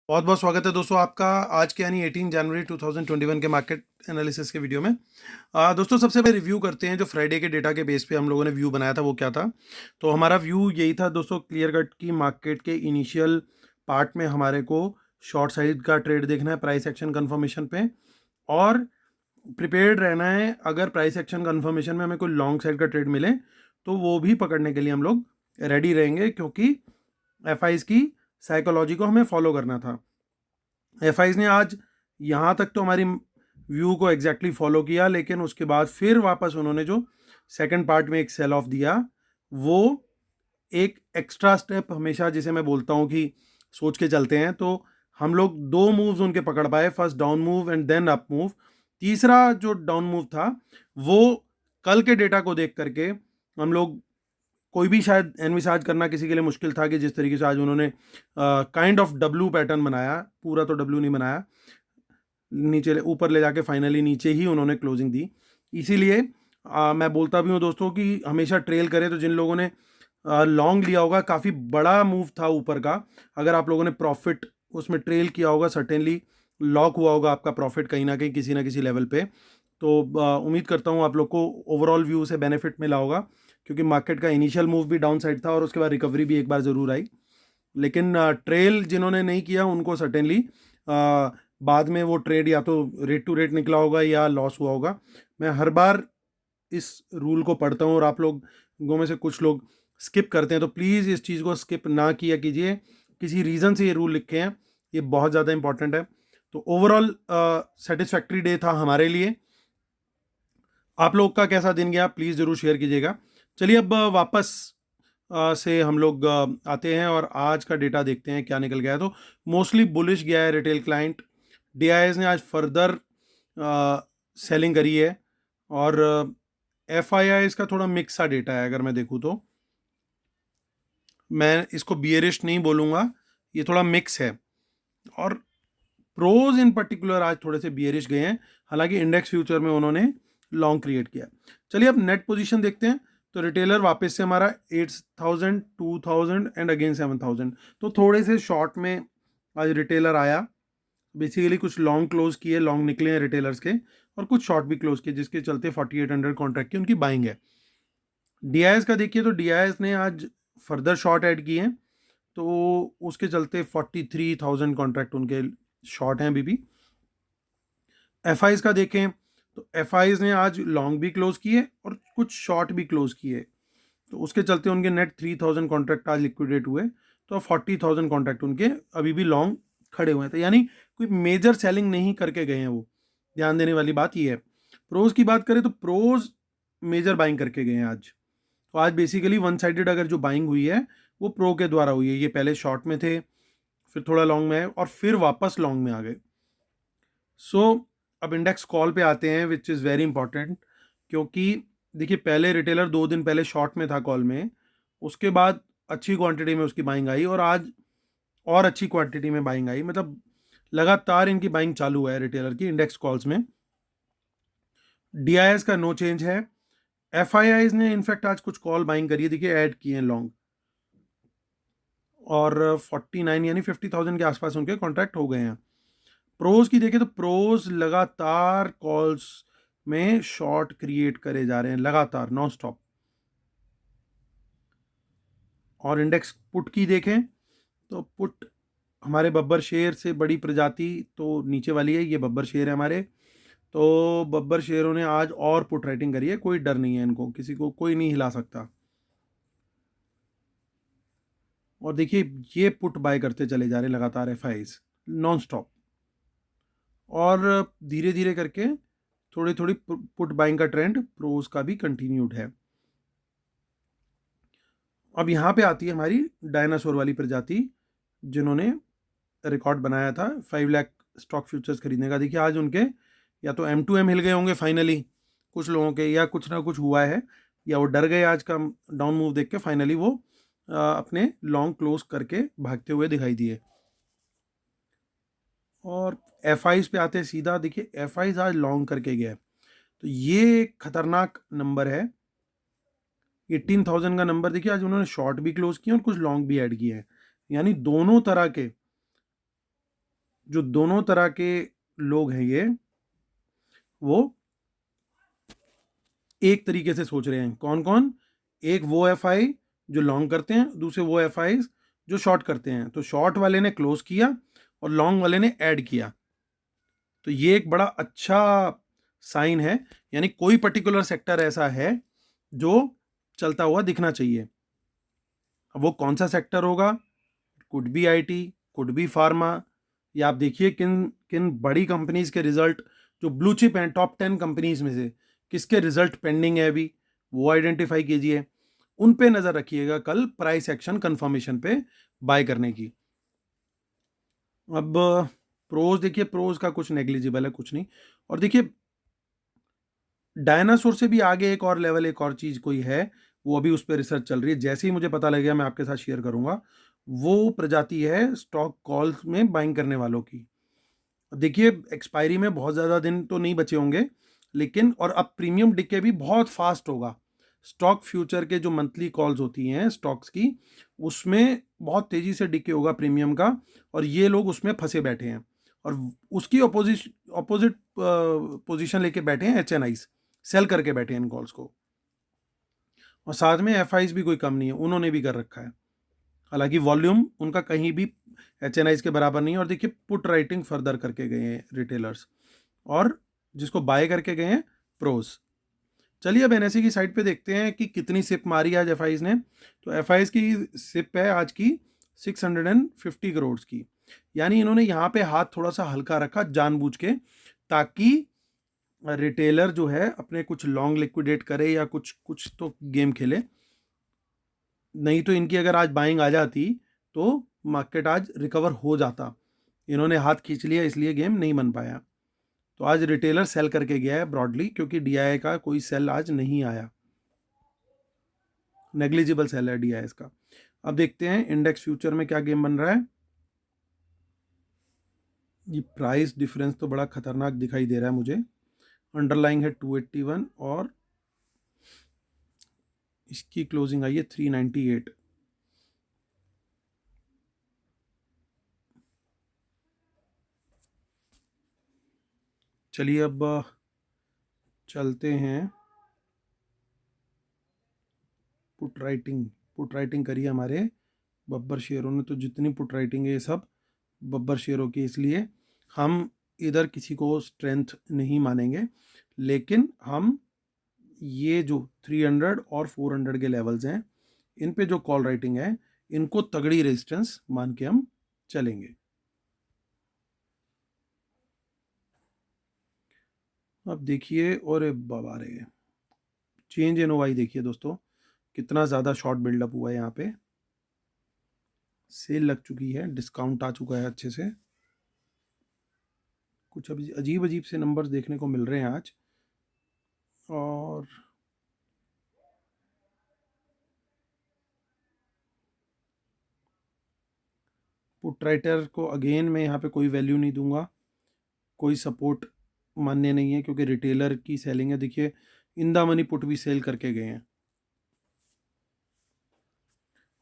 बहुत बहुत स्वागत है दोस्तों आपका आज के यानी 18 जनवरी 2021 के मार्केट एनालिसिस के वीडियो में। दोस्तों सबसे पहले रिव्यू करते हैं जो फ्राइडे के डेटा के बेस पे हम लोगों ने व्यू बनाया था वो क्या था। तो हमारा व्यू यही था दोस्तों, क्लियर कट की मार्केट के इनिशियल पार्ट में हमारे को शॉर्ट साइड का ट्रेड देखना है प्राइस एक्शन कन्फर्मेशन पे, और प्रिपेयर्ड रहना है अगर प्राइस एक्शन कन्फर्मेशन में हमें कोई लॉन्ग साइड का ट्रेड मिले तो वो भी पकड़ने के लिए हम लोग रेडी रहेंगे, क्योंकि एफ की साइकोलॉजी को हमें फॉलो करना था। एफ ने आज यहाँ तक तो हमारी व्यू को एग्जैक्टली फॉलो किया, लेकिन उसके बाद फिर वापस उन्होंने जो सेकंड पार्ट में एक सेल ऑफ दिया, वो एक एक्स्ट्रा स्टेप हमेशा जिसे मैं बोलता हूँ कि सोच के चलते हैं, तो हम लोग दो मूव्स उनके पकड़ पाए, first down move and then up move. तीसरा जो डाउन मूव था वो कल के डेटा को देख करके हम लोग कोई भी शायद एनविसाज करना किसी के लिए मुश्किल था कि जिस तरीके से आज उन्होंने काइंड ऑफ डब्ल्यू पैटर्न बनाया, पूरा तो डब्ल्यू नहीं बनाया, नीचे ऊपर ले जाके फाइनली नीचे ही उन्होंने क्लोजिंग दी। इसीलिए मैं बोलता भी हूँ दोस्तों कि हमेशा ट्रेल करें। तो जिन लोगों ने लॉन्ग लिया होगा, काफ़ी बड़ा मूव था ऊपर का, अगर आप लोगों ने प्रॉफिट उसमें ट्रेल किया होगा, सर्टेनली लॉक हुआ होगा आपका प्रॉफिट कहीं ना किसी लेवल पे। तो उम्मीद करता हूँ आप लोग को ओवरऑल व्यू से बेनिफिट मिला होगा, क्योंकि मार्केट का इनिशियल मूव भी डाउन साइड था और उसके बाद रिकवरी भी एक बार ज़रूर आई। लेकिन ट्रेल जिन्होंने नहीं किया उनको सर्टेनली बाद में वो ट्रेड या तो रेट टू रेट निकला होगा या लॉस हुआ होगा। मैं हर बार इस रूल को पढ़ता हूँ और आप लोगों में से कुछ लोग स्किप करते हैं, तो प्लीज़ इस चीज़ को स्किप ना किया कीजिए। किसी रीज़न से ये रूल लिखे हैं, ये बहुत ज़्यादा इंपॉर्टेंट है। तो ओवरऑल सेटिस्फैक्ट्री डे था हमारे लिए। आप लोग का कैसा दिन गया प्लीज़ ज़रूर शेयर कीजिएगा। चलिए अब वापस से हम लोग आते हैं और आज का डेटा देखते हैं क्या निकल गया है। तो मोस्टली बुलिश गया है रिटेल क्लाइंट। डीआईएस ने आज फर्दर सेलिंग करी है, और एफआईआई इसका थोड़ा मिक्स सा डेटा है। अगर मैं देखूँ तो मैं इसको बियरिश नहीं बोलूँगा, ये थोड़ा मिक्स है। और प्रोज इन पर्टिकुलर आज थोड़े से बियरिश गए हैं, हालांकि इंडेक्स फ्यूचर में उन्होंने लॉन्ग क्रिएट किया। चलिए अब नेट पोजीशन देखते हैं। तो रिटेलर वापस से हमारा 8000, 2000 एंड अगेन 7000, तो थोड़े से शॉर्ट में आज रिटेलर आया। बेसिकली कुछ लॉन्ग क्लोज किए, लॉन्ग निकले हैं रिटेलर्स के, और कुछ शॉर्ट भी क्लोज किए, जिसके चलते 4800 कॉन्ट्रैक्ट की उनकी बाइंग है। डीआईएस का देखिए तो डीआईएस ने आज फर्दर शॉर्ट ऐड किए हैं, तो उसके चलते 43,000 कॉन्ट्रैक्ट उनके शॉर्ट हैं अभी भी। एफ का देखें तो एफ ने आज लॉन्ग भी क्लोज किए और कुछ शॉर्ट भी क्लोज किए, तो उसके चलते उनके नेट 3000 कॉन्ट्रैक्ट आज लिक्विडेट हुए, तो 40,000 कॉन्ट्रैक्ट उनके अभी भी लॉन्ग खड़े हुए हैं। तो यानी कोई मेजर सेलिंग नहीं करके गए हैं वो, ध्यान देने वाली बात ये है। प्रोज की बात करें तो प्रोज मेजर बाइंग करके गए हैं आज। तो आज बेसिकली वन साइडेड अगर जो बाइंग हुई है वो प्रो के द्वारा हुई है। ये पहले शॉर्ट में थे, फिर थोड़ा लॉन्ग में आए और फिर वापस लॉन्ग में आ गए। सो अब इंडेक्स कॉल पे आते हैं, विच इज़ वेरी इंपॉर्टेंट, क्योंकि देखिए पहले रिटेलर 2 दिन पहले शॉर्ट में था कॉल में, उसके बाद अच्छी क्वांटिटी में उसकी बाइंग आई, और आज और अच्छी क्वांटिटी में बाइंग आई। मतलब लगातार इनकी बाइंग चालू है रिटेलर की इंडेक्स कॉल्स में। डीआईएस का नो चेंज है। एफआईआईज ने इनफैक्ट आज कुछ कॉल बाइंग करी है, देखिए ऐड किए हैं लॉन्ग, और 49 यानी 50,000 के आसपास उनके कॉन्ट्रैक्ट हो गए हैं। प्रोज की देखें तो प्रोज लगातार कॉल्स में शॉर्ट क्रिएट करे जा रहे हैं, लगातार नॉन स्टॉप। और इंडेक्स पुट की देखें तो पुट हमारे बब्बर शेर से बड़ी प्रजाति तो नीचे वाली है, ये बब्बर शेर है हमारे। तो बब्बर शेरों ने आज और पुट राइटिंग करी है, कोई डर नहीं है इनको, किसी को कोई नहीं हिला सकता। और देखिए ये पुट बाय करते चले जा रहे हैं लगातार एफआईज नॉन स्टॉप, और धीरे धीरे करके थोड़ी थोड़ी पुट बाइंग का ट्रेंड प्रोज का भी कंटिन्यूड है। अब यहाँ पे आती है हमारी डायनासोर वाली प्रजाति, जिन्होंने रिकॉर्ड बनाया था 5 लाख स्टॉक फ्यूचर्स खरीदने का। देखिए आज उनके या तो M2M हिल गए होंगे फाइनली कुछ लोगों के, या कुछ ना कुछ हुआ है, या वो डर गए आज का डाउन मूव देख के, फाइनली वो अपने लॉन्ग क्लोज करके भागते हुए दिखाई दिए। और एफ पे आते हैं सीधा, देखिए एफ आज लॉन्ग करके गया, तो ये एक खतरनाक नंबर है। 18,000 का नंबर देखिए, आज उन्होंने शॉर्ट भी क्लोज किए और कुछ लॉन्ग भी ऐड किए हैं, यानी दोनों तरह के जो दोनों तरह के लोग हैं ये, वो एक तरीके से सोच रहे हैं। कौन कौन? एक वो एफआई जो लॉन्ग करते हैं, दूसरे वो एफआई जो शॉर्ट करते हैं। तो शॉर्ट वाले ने क्लोज किया और लॉन्ग वाले ने ऐड किया। तो ये एक बड़ा अच्छा साइन है, यानी कोई पर्टिकुलर सेक्टर ऐसा है जो चलता हुआ दिखना चाहिए। अब वो कौन सा सेक्टर होगा? Could be IT, could be pharma, या आप देखिए किन किन बड़ी कंपनीज के रिजल्ट, जो ब्लू चिप हैं टॉप 10 कंपनीज में से, किसके रिजल्ट पेंडिंग है अभी, वो आइडेंटिफाई कीजिए। उन पे नजर रखिएगा कल प्राइस एक्शन कंफर्मेशन पे बाय करने की। अब प्रोज देखिए, प्रोज का कुछ नेग्लिजिबल है, कुछ नहीं। और देखिए डायनासोर से भी आगे एक और लेवल, एक और चीज कोई है, वो अभी उस पर रिसर्च चल रही है। जैसे ही मुझे पता लगेगा मैं आपके साथ शेयर करूंगा। वो प्रजाति है स्टॉक कॉल्स में बाइंग करने वालों की। देखिए एक्सपायरी में बहुत ज़्यादा दिन तो नहीं बचे होंगे, लेकिन और अब प्रीमियम डिके भी बहुत फास्ट होगा। स्टॉक फ्यूचर के जो मंथली कॉल्स होती हैं स्टॉक्स की, उसमें बहुत तेज़ी से डिके होगा प्रीमियम का, और ये लोग उसमें फंसे बैठे हैं। और उसकी अपोजिट पोजीशन लेके बैठे हैं एचएनआईज, सेल करके बैठे हैं इन कॉल्स को। और साथ में एफआईज भी कोई कम नहीं है, उन्होंने भी कर रखा है। हालांकि वॉल्यूम उनका कहीं भी एचएनआईज के बराबर नहीं है। और देखिए पुट राइटिंग फर्दर करके गए हैं रिटेलर्स, और जिसको बाय करके गए हैं प्रोस। चलिए अब एनएसई की साइड पे देखते हैं कि कितनी सिप मारी आज एफआईज ने। तो एफआईज की सिप है आज की 650 करोड़ की। यानी इन्होंने यहाँ पे हाथ थोड़ा सा हल्का रखा जानबूझ के, ताकि रिटेलर जो है अपने कुछ लॉन्ग लिक्विडेट करे या कुछ कुछ तो गेम खेले। नहीं तो इनकी अगर आज बाइंग आ जाती तो मार्केट आज रिकवर हो जाता। इन्होंने हाथ खींच लिया, इसलिए गेम नहीं बन पाया। तो आज रिटेलर सेल करके गया है ब्रॉडली, क्योंकि डीआई का कोई सेल आज नहीं आया, नेग्लिजिबल सेल है डीआई का। अब देखते हैं इंडेक्स फ्यूचर में क्या गेम बन रहा है। ये प्राइस डिफरेंस तो बड़ा खतरनाक दिखाई दे रहा है मुझे। अंडरलाइंग है 281 और इसकी क्लोजिंग आई है 398। चलिए अब चलते हैं। पुट राइटिंग करी हमारे बब्बर शेयरों ने। तो जितनी पुट राइटिंग है ये सब बब्बर शेयरों की, इसलिए हम इधर किसी को स्ट्रेंथ नहीं मानेंगे। लेकिन हम ये जो 300 और 400 के लेवल्स हैं, इन पे जो कॉल राइटिंग है, इनको तगड़ी रेजिस्टेंस मान के हम चलेंगे। अब देखिए, और बाबा रे, चेंज इन ओवाई देखिए दोस्तों, कितना ज़्यादा शॉर्ट बिल्डअप हुआ है यहाँ पे। सेल लग चुकी है, डिस्काउंट आ चुका है अच्छे से। कुछ अभी अजीब अजीब से नंबर्स देखने को मिल रहे हैं आज। और पुट राइटर को अगेन मैं यहाँ पे कोई वैल्यू नहीं दूंगा, कोई सपोर्ट मान्य नहीं है, क्योंकि रिटेलर की सेलिंग है। देखिए इंदा मनी पुट भी सेल करके गए हैं।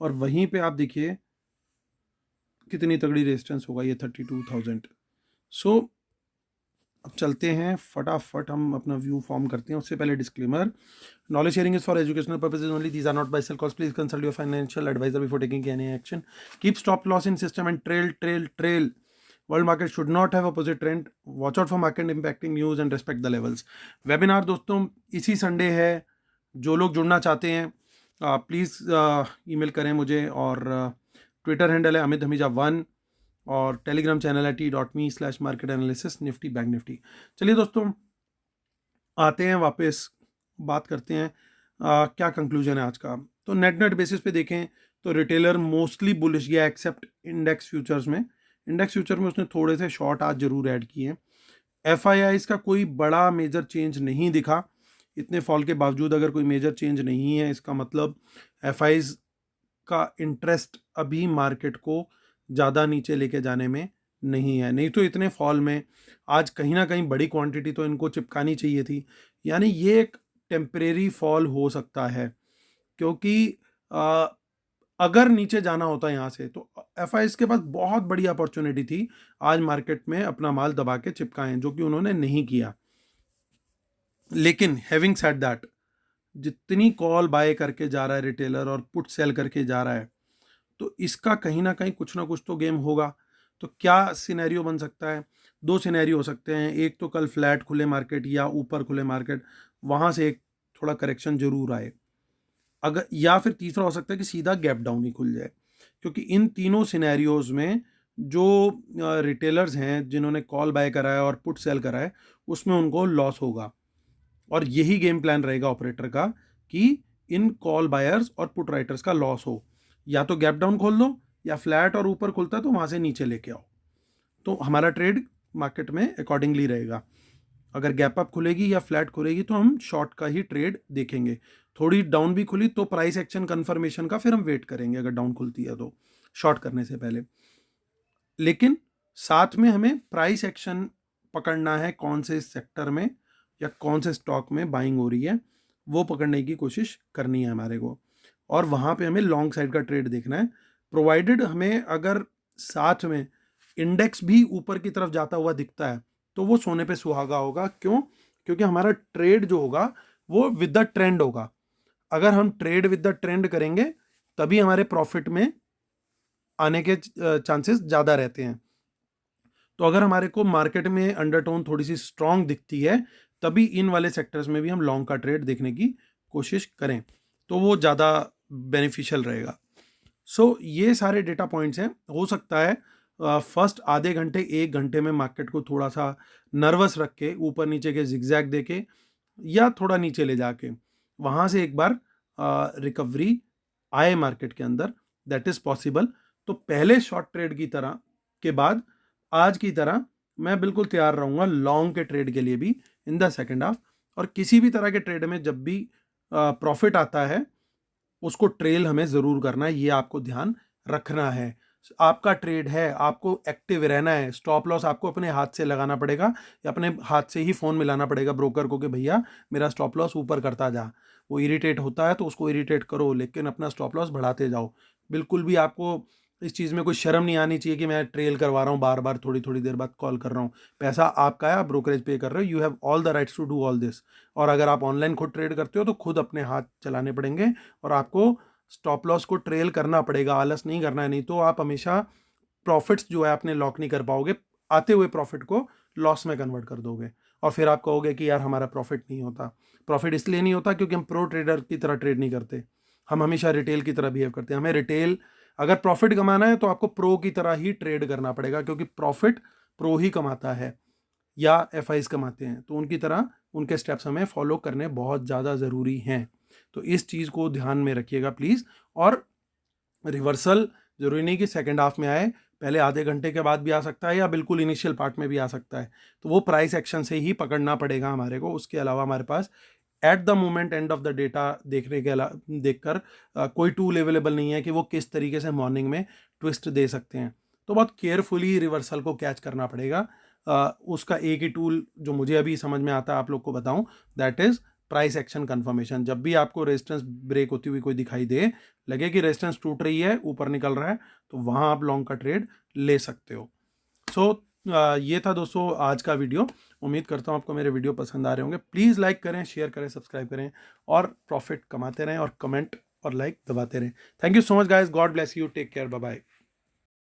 और वहीं पे आप देखिए कितनी तगड़ी रेजिस्टेंस होगा ये 32,000। सो अब चलते हैं फटाफट, हम अपना व्यू फॉर्म करते हैं। उससे पहले disclaimer, knowledge sharing is for educational purposes only, these are not buy sell calls, please consult your financial advisor before taking any action, keep stop loss in system and trail. World market should not have opposite trend, watch out for market impacting news and respect the levels. Webinar दोस्तों इसी Sunday है, जो लोग जुड़ना चाहते हैं please email करें मुझे। और ट्विटर हैंडल है अमित हमीजा 1, और टेलीग्राम चैनल है t.me/market analysis Nifty bank Nifty. चलिए दोस्तों आते हैं वापस, बात करते हैं क्या कंक्लूजन है आज का। तो नेट बेसिस पे देखें तो रिटेलर मोस्टली बुलिश गया, एक्सेप्ट इंडेक्स फ्यूचर्स में। इंडेक्स फ्यूचर में उसने थोड़े से शॉर्ट आज जरूर ऐड किए। एफआईआईज का कोई बड़ा मेजर चेंज नहीं दिखा। इतने फॉल के बावजूद अगर कोई मेजर चेंज नहीं है, इसका मतलब एफआईज का इंटरेस्ट अभी मार्केट को ज़्यादा नीचे लेके जाने में नहीं है। नहीं तो इतने फॉल में आज कहीं ना कहीं बड़ी क्वांटिटी तो इनको चिपकानी चाहिए थी। यानी ये एक टेम्परेरी फॉल हो सकता है, क्योंकि अगर नीचे जाना होता यहाँ से तो एफआईएस के पास बहुत बड़ी अपॉर्चुनिटी थी आज मार्केट में अपना माल दबा के चिपकाएं, जो कि उन्होंने नहीं किया। लेकिन हैविंग सेड दैट, जितनी कॉल बाय करके जा रहा है रिटेलर और पुट सेल करके जा रहा है, तो इसका कहीं ना कहीं कुछ ना कुछ तो गेम होगा। तो क्या सिनेरियो बन सकता है? दो सिनेरियो हो सकते हैं। एक तो कल फ्लैट खुले मार्केट या ऊपर खुले मार्केट, वहां से एक थोड़ा करेक्शन जरूर आए। अगर या फिर तीसरा हो सकता है कि सीधा गैप डाउन ही खुल जाए, क्योंकि इन तीनों सिनेरियोज में जो रिटेलर्स हैं जिन्होंने कॉल बाय करा है और पुट सेल करा है, उसमें उनको लॉस होगा। और यही गेम प्लान रहेगा ऑपरेटर का कि इन कॉल बायर्स और पुट राइटर्स का लॉस हो। या तो गैप डाउन खोल दो, या फ्लैट और ऊपर खुलता है तो वहां से नीचे लेके आओ। तो हमारा ट्रेड मार्केट में अकॉर्डिंगली रहेगा। अगर गैप अप खुलेगी या फ्लैट खुलेगी तो हम शॉर्ट का ही ट्रेड देखेंगे। थोड़ी डाउन भी खुली तो प्राइस एक्शन कंफर्मेशन का फिर हम वेट करेंगे, अगर डाउन खुलती है तो शॉर्ट करने से पहले। लेकिन साथ में हमें प्राइस एक्शन पकड़ना है, कौन से सेक्टर में या कौन से स्टॉक में बाइंग हो रही है वो पकड़ने की कोशिश करनी है हमारे को। और वहाँ पे हमें लॉन्ग साइड का ट्रेड देखना है, प्रोवाइडेड हमें अगर साथ में इंडेक्स भी ऊपर की तरफ जाता हुआ दिखता है तो वो सोने पे सुहागा होगा। क्यों? क्योंकि हमारा ट्रेड जो होगा वो विद द ट्रेंड होगा। अगर हम ट्रेड विद द ट्रेंड करेंगे तभी हमारे प्रॉफिट में आने के चांसेस ज़्यादा रहते हैं। तो अगर हमारे को मार्केट में अंडरटोन थोड़ी सी स्ट्रांग दिखती है तभी इन वाले सेक्टर्स में भी हम लॉन्ग का ट्रेड देखने की कोशिश करें, तो वो ज़्यादा बेनिफिशियल रहेगा। सो ये सारे डेटा पॉइंट्स हैं। हो सकता है फर्स्ट आधे घंटे 1 घंटे में मार्केट को थोड़ा सा नर्वस रख के ऊपर नीचे के जिगजैग देके या थोड़ा नीचे ले जाके वहाँ से एक बार रिकवरी आए मार्केट के अंदर, दैट इज़ पॉसिबल। तो पहले शॉर्ट ट्रेड की तरह के बाद आज की तरह मैं बिल्कुल तैयार रहूँगा लॉन्ग के ट्रेड के लिए भी इन द सेकेंड हाफ। और किसी भी तरह के ट्रेड में जब भी प्रॉफिट आता है उसको ट्रेल हमें ज़रूर करना है, ये आपको ध्यान रखना है। आपका ट्रेड है, आपको एक्टिव रहना है। स्टॉप लॉस आपको अपने हाथ से लगाना पड़ेगा या अपने हाथ से ही फ़ोन मिलाना पड़ेगा ब्रोकर को कि भैया मेरा स्टॉप लॉस ऊपर करता जा। वो इरिटेट होता है तो उसको इरिटेट करो, लेकिन अपना स्टॉप लॉस बढ़ाते जाओ। बिल्कुल भी आपको इस चीज़ में कोई शर्म नहीं आनी चाहिए कि मैं ट्रेल करवा रहा हूँ, बार बार थोड़ी थोड़ी देर बाद कॉल कर रहा हूँ। पैसा आपका है, आप ब्रोकरेज पे कर रहे हो, you have all the rights to do all this. और अगर आप ऑनलाइन खुद ट्रेड करते हो तो खुद अपने हाथ चलाने पड़ेंगे और आपको स्टॉप लॉस को ट्रेल करना पड़ेगा, आलस नहीं करना है। नहीं तो आप हमेशा प्रॉफिट्स जो है अपने लॉक नहीं कर पाओगे, आते हुए प्रॉफिट को लॉस में कन्वर्ट कर दोगे और फिर आप कहोगे कि यार हमारा प्रॉफिट नहीं होता। प्रॉफिट इसलिए नहीं होता क्योंकि हम प्रो ट्रेडर की तरह ट्रेड नहीं करते, हम हमेशा रिटेल की तरह बिहेव करते हैं। हमें रिटेल अगर प्रॉफिट कमाना है तो आपको प्रो की तरह ही ट्रेड करना पड़ेगा, क्योंकि प्रॉफिट प्रो ही कमाता है या एफआईज कमाते हैं। तो उनकी तरह उनके स्टेप्स हमें फॉलो करने बहुत ज़्यादा ज़रूरी हैं। तो इस चीज़ को ध्यान में रखिएगा प्लीज़। और रिवर्सल जरूरी नहीं कि सेकेंड हाफ में आए, पहले आधे घंटे के बाद भी आ सकता है या बिल्कुल इनिशियल पार्ट में भी आ सकता है। तो वो प्राइस एक्शन से ही पकड़ना पड़ेगा हमारे को। उसके अलावा हमारे पास at the moment and of the data देखने के देखकर कोई टूल अवेलेबल नहीं है कि वो किस तरीके से मॉर्निंग में ट्विस्ट दे सकते हैं। तो बहुत केयरफुली रिवर्सल को कैच करना पड़ेगा। उसका एक ही टूल जो मुझे अभी समझ में आता है आप लोग को बताऊं, that is price action confirmation. जब भी आपको रेजिस्टेंस ब्रेक होती हुई कोई दिखाई दे, लगे कि रेजिस्टेंस टूट रही है, ऊपर निकल रहा है, तो वहां आप लॉन्ग का ट्रेड ले सकते हो। सो ये था दोस्तों आज का वीडियो। उम्मीद करता हूँ आपको मेरे वीडियो पसंद आ रहे होंगे। प्लीज़ लाइक करें, शेयर करें, सब्सक्राइब करें और प्रॉफिट कमाते रहें और कमेंट और लाइक दबाते रहें। Thank you so much guys, God bless you, take care, bye bye.